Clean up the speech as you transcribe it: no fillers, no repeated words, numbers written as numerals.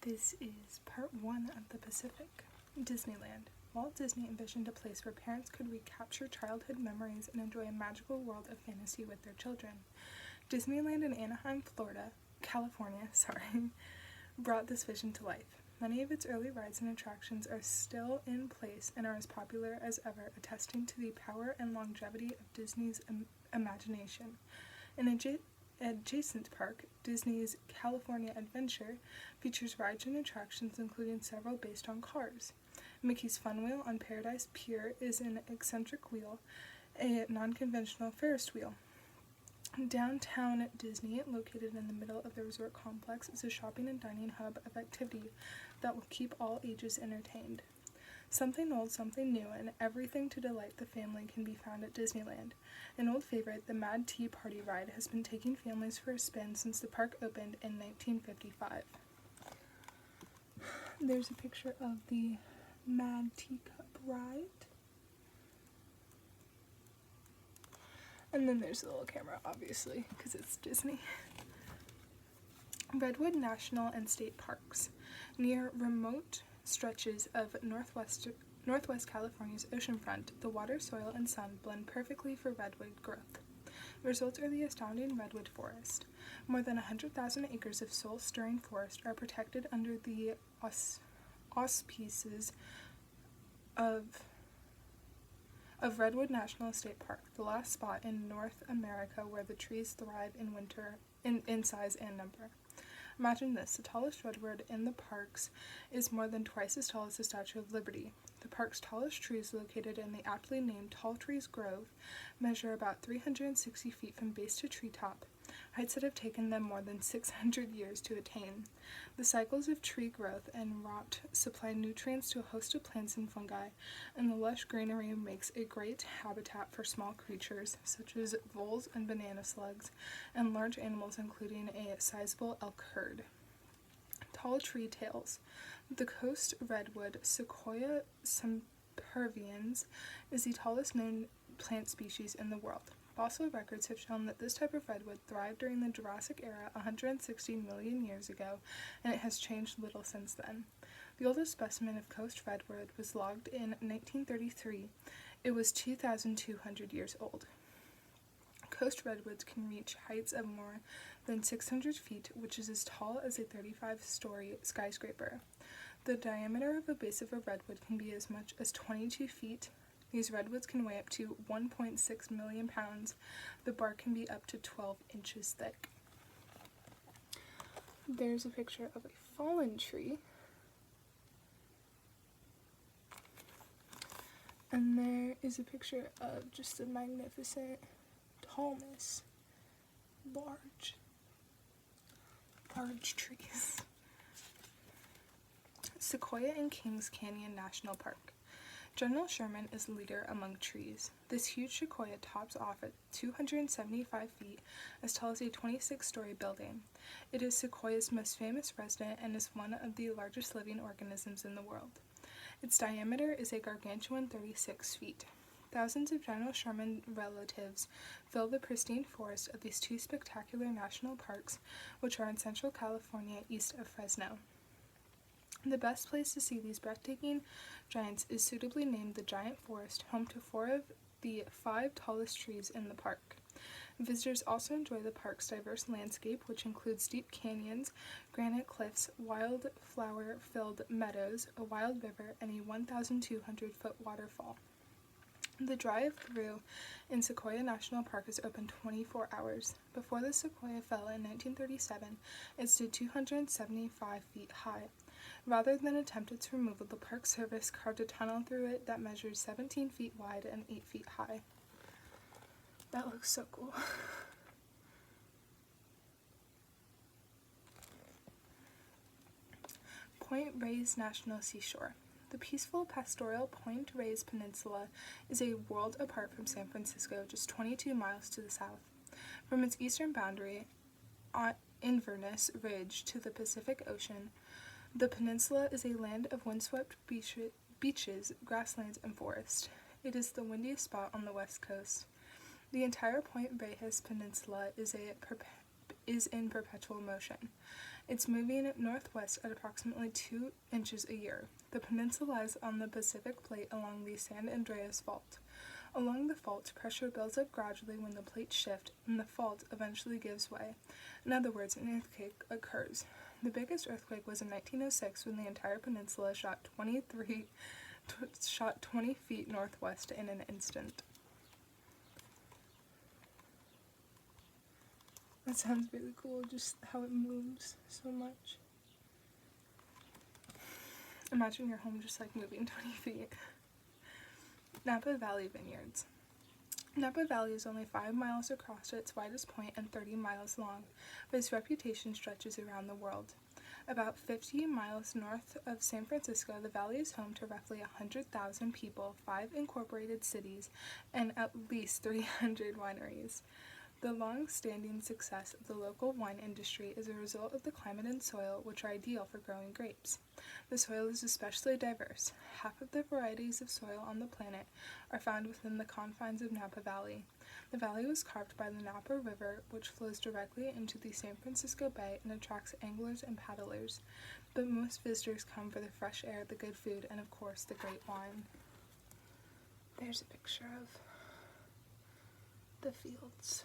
This is part 1 of the Pacific. Disneyland. Walt Disney envisioned a place where parents could recapture childhood memories and enjoy a magical world of fantasy with their children. Disneyland in Anaheim, California, brought this vision to life. Many of its early rides and attractions are still in place and are as popular as ever, attesting to the power and longevity of Disney's imagination. An adjacent park, Disney's California Adventure, features rides and attractions including several based on cars. Mickey's Fun Wheel on Paradise Pier is an eccentric wheel, a non-conventional Ferris wheel. Downtown Disney, located in the middle of the resort complex, is a shopping and dining hub of activity that will keep all ages entertained. Something old, something new, and everything to delight the family can be found at Disneyland. An old favorite, the Mad Tea Party ride, has been taking families for a spin since the park opened in 1955. There's a picture of the Mad Teacup ride. And then there's the little camera, obviously, because it's Disney. Redwood National and State Parks. Near remote stretches of northwest California's oceanfront, the water, soil, and sun blend perfectly for redwood growth. The results are the astounding redwood forest. More than 100,000 acres of soul-stirring forest are protected under the auspices of Redwood National State Park, the last spot in North America where the trees thrive in winter in size and number. Imagine this, the tallest redwood in the parks is more than twice as tall as the Statue of Liberty. The park's tallest trees, located in the aptly named Tall Trees Grove, measure about 360 feet from base to treetop, heights that have taken them more than 600 years to attain. The cycles of tree growth and rot supply nutrients to a host of plants and fungi, and the lush greenery makes a great habitat for small creatures such as voles and banana slugs, and large animals including a sizable elk herd. Tall tree tales. The coast redwood, Sequoia sempervirens, is the tallest known plant species in the world. Fossil records have shown that this type of redwood thrived during the Jurassic era 160 million years ago, and it has changed little since then. The oldest specimen of coast redwood was logged in 1933. It was 2,200 years old. Coast redwoods can reach heights of more than 600 feet, which is as tall as a 35-story skyscraper. The diameter of a base of a redwood can be as much as 22 feet. These redwoods can weigh up to 1.6 million pounds. The bark can be up to 12 inches thick. There's a picture of a fallen tree. And there is a picture of just the magnificent tallness. Large trees. Sequoia and Kings Canyon National Park. General Sherman is leader among trees. This huge sequoia tops off at 275 feet, as tall as a 26-story building. It is Sequoia's most famous resident and is one of the largest living organisms in the world. Its diameter is a gargantuan 36 feet. Thousands of General Sherman relatives fill the pristine forest of these two spectacular national parks, which are in central California east of Fresno. The best place to see these breathtaking giants is suitably named the Giant Forest, home to 4 of the 5 tallest trees in the park. Visitors also enjoy the park's diverse landscape, which includes deep canyons, granite cliffs, wildflower-filled meadows, a wild river, and a 1,200-foot waterfall. The drive-through in Sequoia National Park is open 24 hours. Before the sequoia fell in 1937, it stood 275 feet high. Rather than attempt its removal, the Park Service carved a tunnel through it that measures 17 feet wide and 8 feet high. That looks so cool. Point Reyes National Seashore. The peaceful pastoral Point Reyes Peninsula is a world apart from San Francisco, just 22 miles to the south. From its eastern boundary, Inverness Ridge, to the Pacific Ocean, the peninsula is a land of windswept beaches, grasslands, and forest. It is the windiest spot on the west coast. The entire Point Reyes Peninsula is in perpetual motion. It's moving northwest at approximately 2 inches a year. The peninsula lies on the Pacific Plate along the San Andreas Fault. Along the fault, pressure builds up gradually when the plates shift, and the fault eventually gives way. In other words, an earthquake occurs. The biggest earthquake was in 1906 when the entire peninsula shot 20 feet northwest in an instant. That sounds really cool, just how it moves so much. Imagine your home just like moving 20 feet. Napa Valley Vineyards. Napa Valley is only 5 miles across at its widest point and 30 miles long, but its reputation stretches around the world. About 50 miles north of San Francisco, the valley is home to roughly 100,000 people, 5 incorporated cities, and at least 300 wineries. The long-standing success of the local wine industry is a result of the climate and soil, which are ideal for growing grapes. The soil is especially diverse. Half of the varieties of soil on the planet are found within the confines of Napa Valley. The valley was carved by the Napa River, which flows directly into the San Francisco Bay and attracts anglers and paddlers. But most visitors come for the fresh air, the good food, and of course the great wine. There's a picture of the fields.